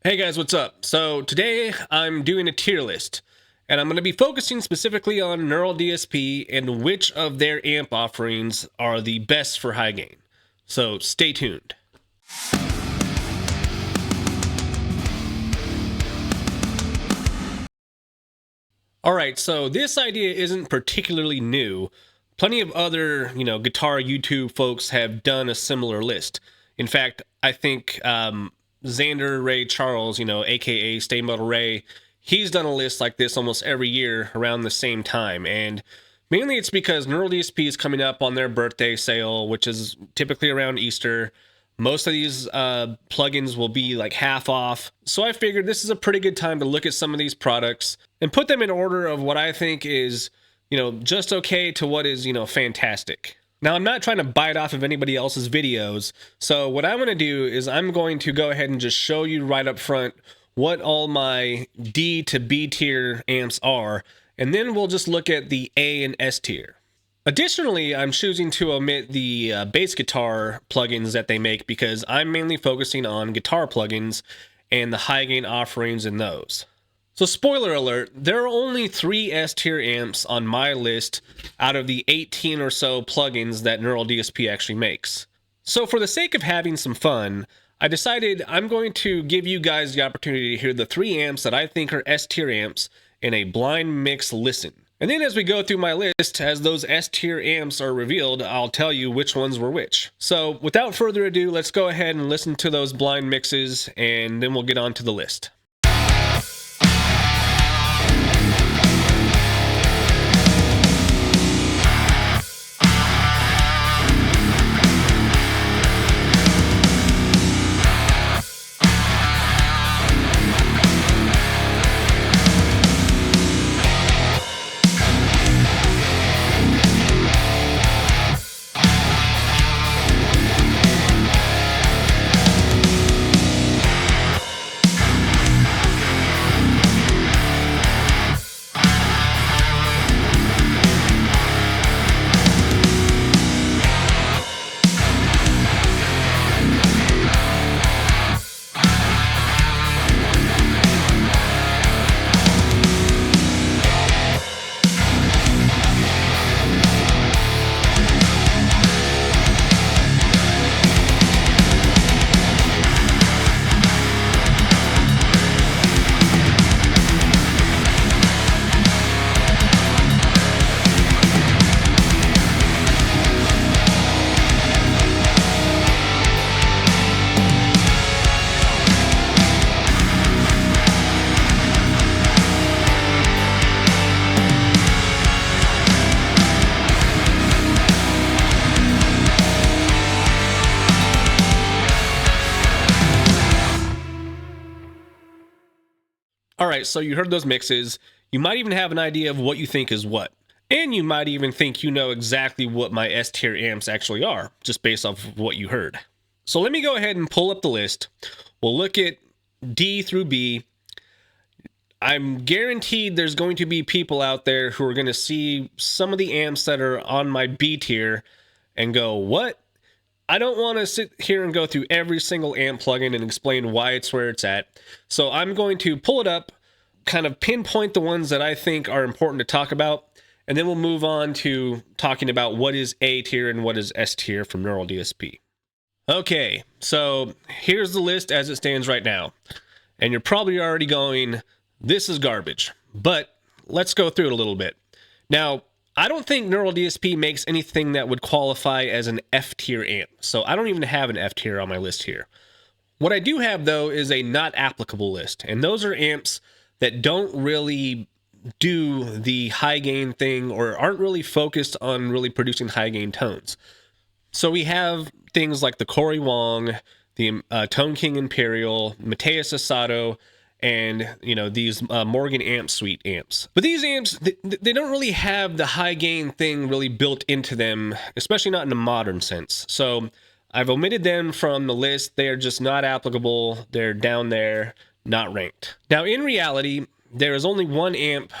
Hey guys, what's up? So today I'm doing a tier list, and I'm going to be focusing specifically on Neural DSP and which of their amp offerings are the best for high gain. So stay tuned. Alright, so this idea isn't particularly new. Plenty of other, guitar YouTube folks have done a similar list. In fact, I think Xander Ray Charles, aka Stay Metal Ray, he's done a list like this almost every year around the same time. And mainly it's because Neural DSP is coming up on their birthday sale, which is typically around Easter. Most of these plugins will be like half off. So I figured this is a pretty good time to look at some of these products and put them in order of what I think is, just okay to what is, fantastic. Now, I'm not trying to bite off of anybody else's videos, so what I'm going to do is I'm going to go ahead and just show you right up front what all my D to B tier amps are, and then we'll just look at the A and S tier. Additionally, I'm choosing to omit the bass guitar plugins that they make because I'm mainly focusing on guitar plugins and the high gain offerings in those. So spoiler alert, there are only 3 S-tier amps on my list out of the 18 or so plugins that Neural DSP actually makes. So for the sake of having some fun, I decided I'm going to give you guys the opportunity to hear the 3 amps that I think are S-tier amps in a blind mix listen. And then as we go through my list, as those S-tier amps are revealed, I'll tell you which ones were which. So without further ado, let's go ahead and listen to those blind mixes, and then we'll get on to the list. Alright, so you heard those mixes. You might even have an idea of what you think is what. And you might even think you know exactly what my S-tier amps actually are, just based off of what you heard. So let me go ahead and pull up the list. We'll look at D through B. I'm guaranteed there's going to be people out there who are going to see some of the amps that are on my B tier and go, what? I don't want to sit here and go through every single amp plugin and explain why it's where it's at. So I'm going to pull it up, kind of pinpoint the ones that I think are important to talk about, and then we'll move on to talking about what is A tier and what is S tier from Neural DSP. Okay, so here's the list as it stands right now. And you're probably already going, this is garbage. But let's go through it a little bit. Now, I don't think Neural DSP makes anything that would qualify as an F-tier amp, so I don't even have an F-tier on my list here. What I do have, though, is a not applicable list, and those are amps that don't really do the high gain thing or aren't really focused on really producing high gain tones. So we have things like the Corey Wong, the Tone King Imperial, Mateus Asado, and these Morgan Amp Suite amps. But these amps, they don't really have the high gain thing really built into them, especially not in a modern sense. So I've omitted them from the list. They are just not applicable. They're down there, not ranked. Now, in reality, there is only one amp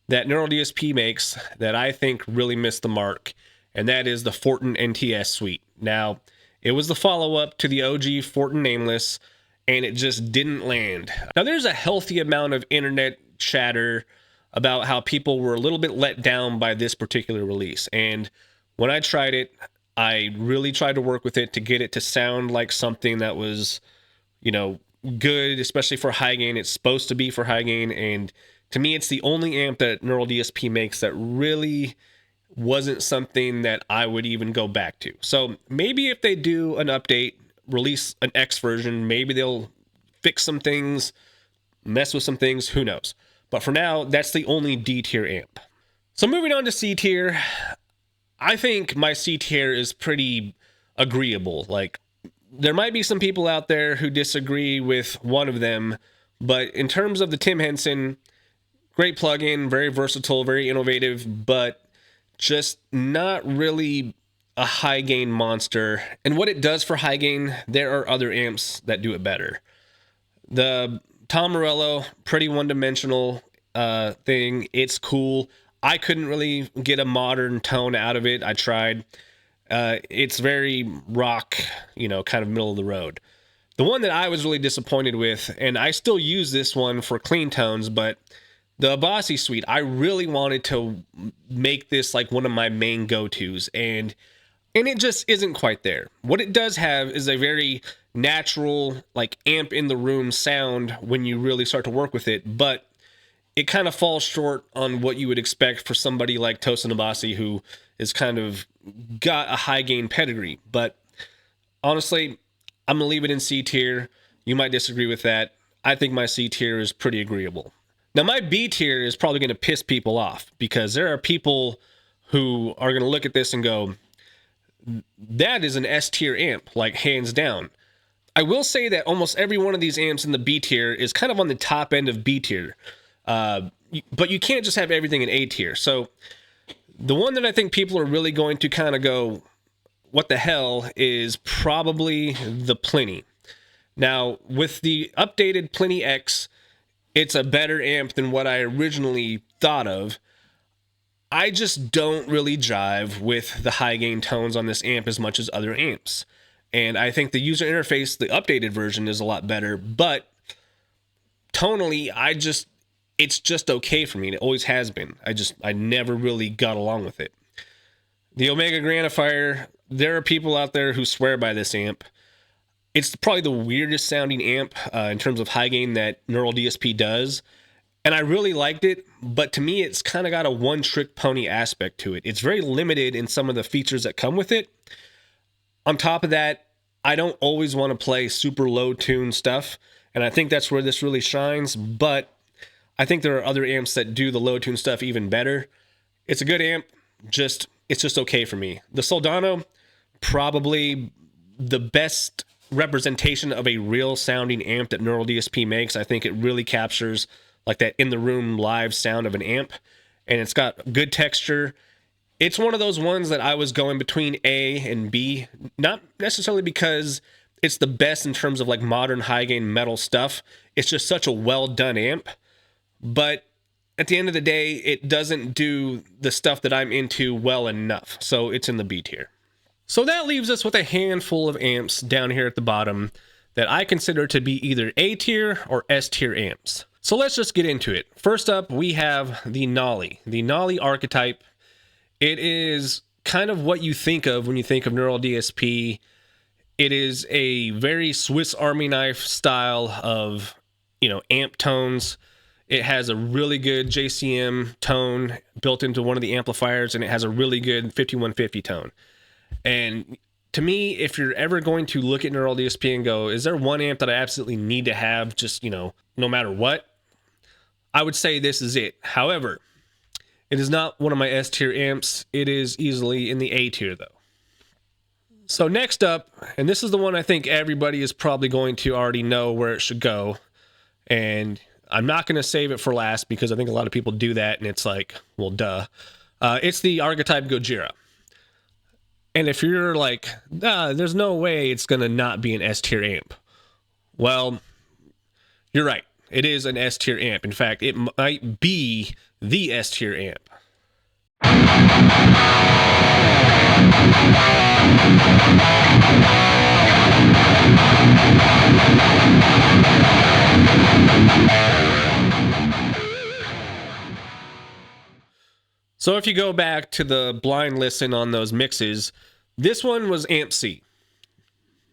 that Neural DSP makes that I think really missed the mark, and that is the Fortin NTS Suite. Now, it was the follow-up to the OG Fortin Nameless, and it just didn't land. Now, there's a healthy amount of internet chatter about how people were a little bit let down by this particular release. And when I tried it, I really tried to work with it to get it to sound like something that was, good, especially for high gain. It's supposed to be for high gain. And to me, it's the only amp that Neural DSP makes that really wasn't something that I would even go back to. So maybe if they do an update, release an X version, maybe they'll fix some things, mess with some things, who knows. But for now, that's the only D tier amp. So moving on to C tier, I think my C tier is pretty agreeable. Like, there might be some people out there who disagree with one of them, but in terms of the Tim Henson, great plugin, very versatile, very innovative, but just not really a high gain monster. And what it does for high gain, there are other amps that do it better. The Tom Morello, pretty one-dimensional thing. It's cool. I couldn't really get a modern tone out of it. I tried. It's very rock, kind of middle of the road. The one that I was really disappointed with, and I still use this one for clean tones, but the Abasi Suite, I really wanted to make this like one of my main go-tos, and it just isn't quite there. What it does have is a very natural, like amp in the room sound when you really start to work with it, but it kind of falls short on what you would expect for somebody like Tosin Abasi, who is kind of got a high gain pedigree. But honestly, I'm gonna leave it in C tier. You might disagree with that. I think my C tier is pretty agreeable. Now, my B tier is probably going to piss people off, because there are people who are going to look at this and go, that is an S tier amp, like hands down. I will say that almost every one of these amps in the B tier is kind of on the top end of B tier. But you can't just have everything in A tier. So the one that I think people are really going to kind of go, what the hell, is probably the Pliny. Now, with the updated Pliny X, it's a better amp than what I originally thought of. I just don't really jive with the high gain tones on this amp as much as other amps. And I think the user interface, the updated version, is a lot better, but tonally, it's just okay for me. And it always has been. I never really got along with it. The Omega Grandifier, there are people out there who swear by this amp. It's probably the weirdest sounding amp in terms of high gain that Neural DSP does. And I really liked it, but to me, it's kind of got a one-trick pony aspect to it. It's very limited in some of the features that come with it. On top of that, I don't always want to play super low-tune stuff, and I think that's where this really shines, but I think there are other amps that do the low-tune stuff even better. It's a good amp, it's just okay for me. The Soldano, probably the best representation of a real sounding amp that Neural DSP makes. I think it really captures like that in the room live sound of an amp, and it's got good texture. It's one of those ones that I was going between A and B, not necessarily because it's the best in terms of like modern high gain metal stuff. It's just such a well done amp, but at the end of the day, it doesn't do the stuff that I'm into well enough, so it's in the B tier. So that leaves us with a handful of amps down here at the bottom that I consider to be either A tier or S tier amps. So let's just get into it. First up, we have the Nolly archetype. It is kind of what you think of when you think of Neural DSP. It is a very Swiss Army knife style of, amp tones. It has a really good JCM tone built into one of the amplifiers, and it has a really good 5150 tone. And to me, if you're ever going to look at Neural DSP and go, is there one amp that I absolutely need to have just, no matter what? I would say this is it. However, it is not one of my S tier amps. It is easily in the A tier though. So next up, and this is the one I think everybody is probably going to already know where it should go. And I'm not going to save it for last because I think a lot of people do that and it's like, well, duh. It's the archetype Gojira. And if you're like, there's no way it's going to not be an S tier amp. Well, you're right. It is an S tier amp. In fact, it might be the S tier amp. So if you go back to the blind listen on those mixes, this one was amp C.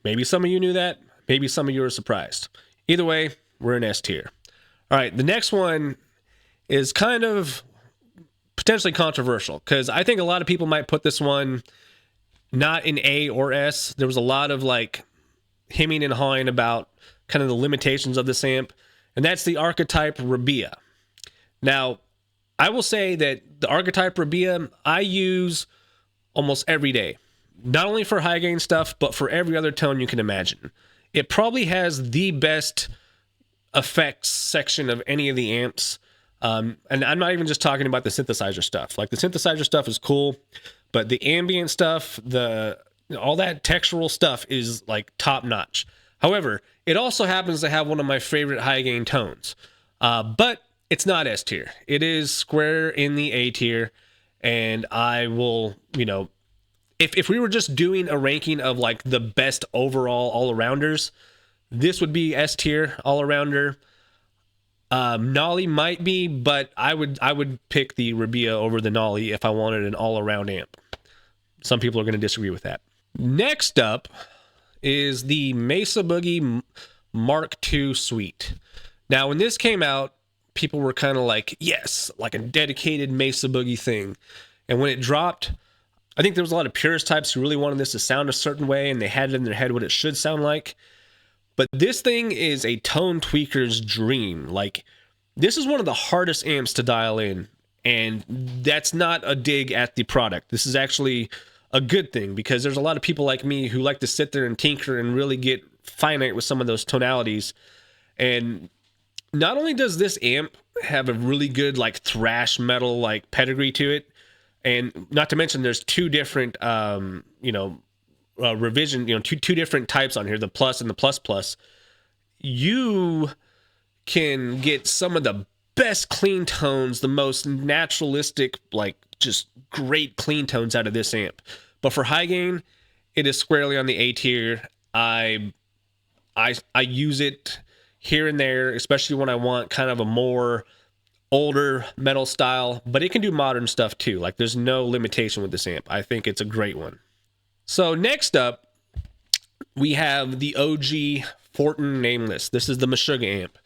Maybe some of you knew that. Maybe some of you were surprised. Either way, we're in S tier. All right, the next one is kind of potentially controversial because I think a lot of people might put this one not in A or S. There was a lot of like hemming and hawing about kind of the limitations of this amp, and that's the archetype Rabea. Now, I will say that the archetype Rabea I use almost every day, not only for high gain stuff, but for every other tone you can imagine. It probably has the best effects section of any of the amps. And I'm not even just talking about the synthesizer stuff. Like the synthesizer stuff is cool, but the ambient stuff, all that textural stuff is like top notch. However, it also happens to have one of my favorite high gain tones, but it's not S tier. It is square in the A tier, and I will, if we were just doing a ranking of like the best overall all-arounders, this would be S tier all-arounder. Nolly might be, but I would pick the Rabea over the Nolly if I wanted an all-around amp. Some people are going to disagree with that. Next up is the Mesa Boogie Mark II Suite. Now, when this came out, people were kind of like, yes, like a dedicated Mesa Boogie thing. And when it dropped, I think there was a lot of purist types who really wanted this to sound a certain way, and they had it in their head what it should sound like. But this thing is a tone tweaker's dream. Like, this is one of the hardest amps to dial in, and that's not a dig at the product. This is actually a good thing, because there's a lot of people like me who like to sit there and tinker and really get finite with some of those tonalities. And not only does this amp have a really good like thrash metal like pedigree to it, and not to mention there's two different revision, two different types on here, the plus and the plus plus. You can get some of the best clean tones, the most naturalistic, like just great clean tones out of this amp. But for high gain, it is squarely on the A tier. I use it here and there, especially when I want kind of a more older metal style, but it can do modern stuff too. Like, there's no limitation with this amp. I think it's a great one. So next up, we have the OG Fortin Nameless. This is the Meshuggah amp.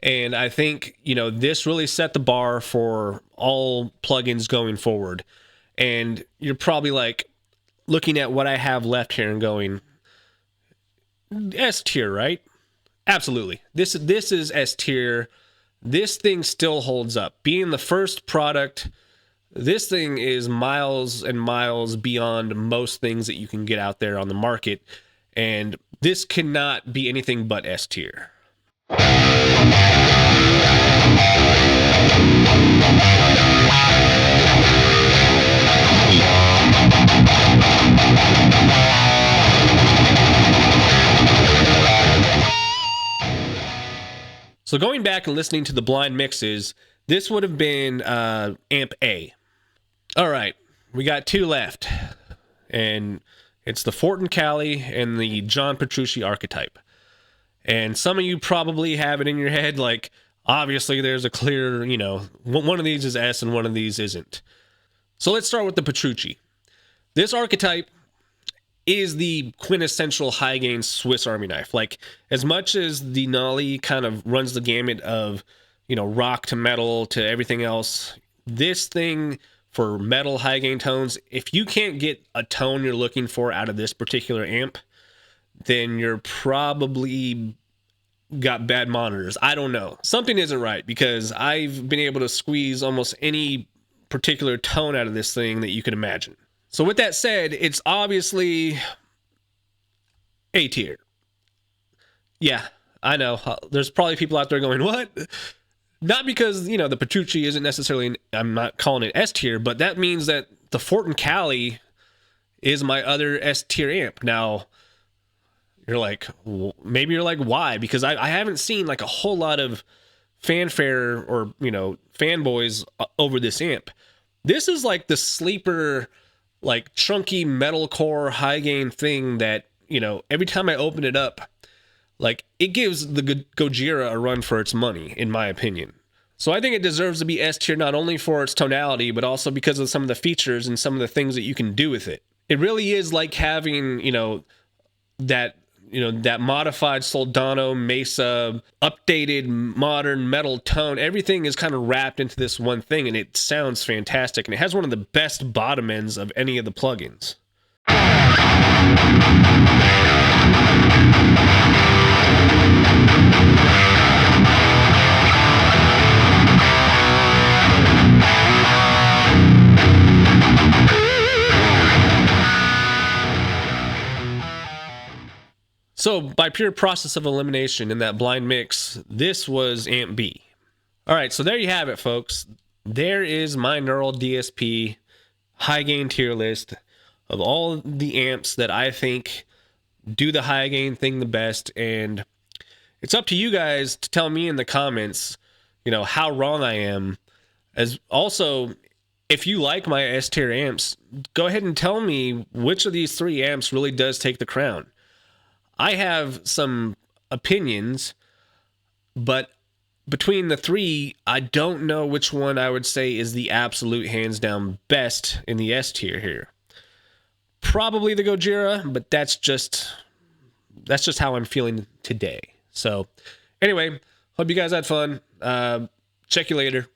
And I think, this really set the bar for all plugins going forward. And you're probably like looking at what I have left here and going, S tier, right? Absolutely. This is S tier. This thing still holds up. Being the first product, this thing is miles and miles beyond most things that you can get out there on the market. And this cannot be anything but S tier. So going back and listening to the blind mixes, this would have been amp A. All right, we got two left, and it's the Fortin Cali and the John Petrucci Archetype. And some of you probably have it in your head, like, obviously there's a clear, one of these is S and one of these isn't. So let's start with the Petrucci. This Archetype is the quintessential high-gain Swiss Army knife. Like, as much as the Nolly kind of runs the gamut of, rock to metal to everything else, this thing for metal high-gain tones, if you can't get a tone you're looking for out of this particular amp, then you're probably got bad monitors. I don't know. Something isn't right, because I've been able to squeeze almost any particular tone out of this thing that you can imagine. So with that said, it's obviously A tier. Yeah, I know. There's probably people out there going, what? Not because, the Petrucci isn't necessarily, I'm not calling it S tier, but that means that the Fortin Cali is my other S tier amp. Now, you're like, maybe you're like, why? Because I haven't seen like a whole lot of fanfare or, fanboys over this amp. This is like the sleeper, like chunky metalcore high gain thing that, every time I open it up, like, it gives the Gojira a run for its money, in my opinion. So I think it deserves to be S tier, not only for its tonality, but also because of some of the features and some of the things that you can do with it. It really is like having, that modified Soldano, Mesa, updated modern metal tone. Everything is kind of wrapped into this one thing, and it sounds fantastic. And it has one of the best bottom ends of any of the plugins. So by pure process of elimination in that blind mix, this was amp B. All right, so there you have it, folks. There is my Neural DSP high gain tier list of all the amps that I think do the high gain thing the best. And it's up to you guys to tell me in the comments, how wrong I am. As also, if you like my S tier amps, go ahead and tell me which of these 3 amps really does take the crown. I have some opinions, but between the 3, I don't know which one I would say is the absolute hands down best in the S tier here. Probably the Gojira, but that's just how I'm feeling today. So anyway, hope you guys had fun. Check you later.